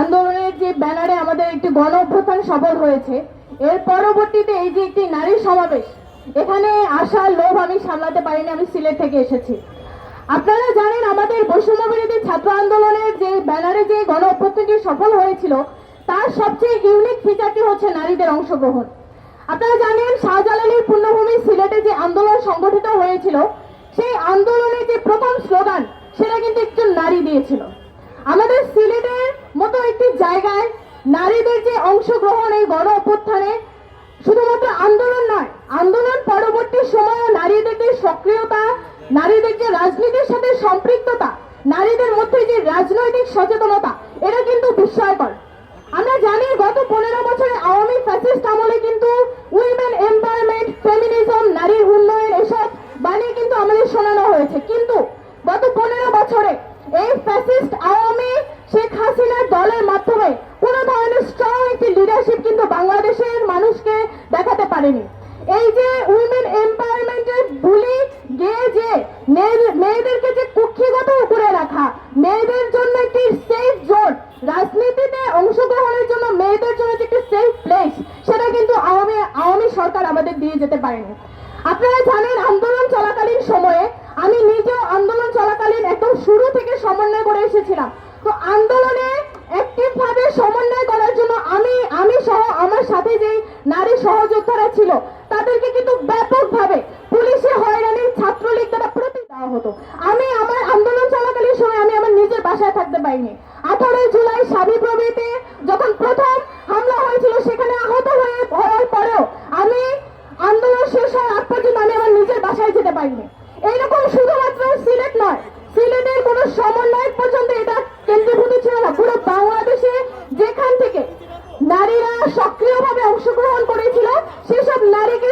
আন্দোলনের যে ব্যানারে আমাদের একটি গণ অভ্যুত্থান সফল হয়েছে, এর পরবর্তীতে এই যে একটি নারী সমাবেশ, এখানে আসার লোভ আমি সামলাতে পারিনি। আমি সিলেট থেকে এসেছি। আপনারা জানেন আমাদের বৈষম্য বিরোধী ছাত্র আন্দোলনের যে ব্যানারে যে গণ অভ্যুত্থানটি সফল হয়েছিল, তার সবচেয়ে ইউনিক ফিচারটি হচ্ছে নারীদের অংশগ্রহণ। আপনারা জানেন শাহজালালের পূর্ণভূমি সিলেটে যে আন্দোলন সংগঠিত হয়েছিল, সেই আন্দোলনের যে প্রথম স্লোগান সেটা কিন্তু একজন নারী দিয়েছিল। আমাদের সিলেটের মতো একটি জায়গায় নারীদের যে অংশগ্রহণ এই গণ অভ্যুত্থানে শুধুমাত্র আন্দোলন নয়, আন্দোলন পরবর্তী সময়েও নারীদের যে সক্রিয়তা, নারীদের যে রাজনীতির সাথে সম্পৃক্ততা, নারীদের মধ্যে যে রাজনৈতিক সচেতনতা, এটা কিন্তু বিস্ময়কর। আমরা জানি গত 15 বছরে আওয়ামী ফ্যাসিস্ট আমলে কিন্তু উইমেন এম্পাওয়ারমেন্ট, ফেমিনিজম, নারীর উন্নয়ন এসব বানিয়ে কিন্তু আমাদের শোনানো হয়েছে। কিন্তু গত 15 বছরে এই ফ্যাসিস্ট আওয়ামী শেখ হাসিনার দলের মাধ্যমে কোনো ধরনের স্ট্রং একটি লিডারশিপ কিন্তু বাংলাদেশের মানুষকে দেখাতে পারেনি। এই যে উইমেন এম্পাওয়ারমেন্টের বুলি গিয়ে যে মেয়েদেরকে যে কুক্ষিগত উপরে রাখা, মেয়েদের জন্য একটি সেফ জোন, রাজনীতিতে অংশগ্রহণের জন্য মেয়েদের জন্য যে একটি সেফ প্লেস, সেটা কিন্তু আওয়ামী সরকার আমাদের দিয়ে যেতে পারেনি। আপনারা জানেন আন্দোলন চলাকালীন সময়ে আমি নিজেও আন্দোলন চলাকালীন একদম শুরু থেকে সমন্বয় করে এসেছিলাম। তো আন্দোলনে অ্যাক্টিভ ভাবে সমন্বয় করার জন্য আমি সহ আমার সাথে যে নারী সহযোদ্ধারা ছিল, তাদেরকে কিন্তু ব্যাপকভাবে পুলিশে হয়রানির ছাত্রলীগ দ্বারা প্রতি দেওয়া হতো। আমি আমার আন্দোলন চলাকালীন সময় আমি আমার নিজের বাসায় থাকতে পারিনি। 18 জুলাই সাবিপ্রবিতে যখন প্রথম হামলা হয়েছিল, সেখানে আহত হওয়ার পরেও আমি আন্দোলন শেষ হওয়ার আগ পর্যন্ত আমি আমার নিজের বাসায় যেতে পারিনি। এইরকম শুধুমাত্র সিলেট নয়, সিলেটের কোনো সমন্বয় পর্যন্ত এটা কেন্দ্রীভূত ছিল না। পুরো বাংলাদেশে যেখান থেকে নারীরা সক্রিয়ভাবে অংশগ্রহণ করেছিল, সেসব নারীকে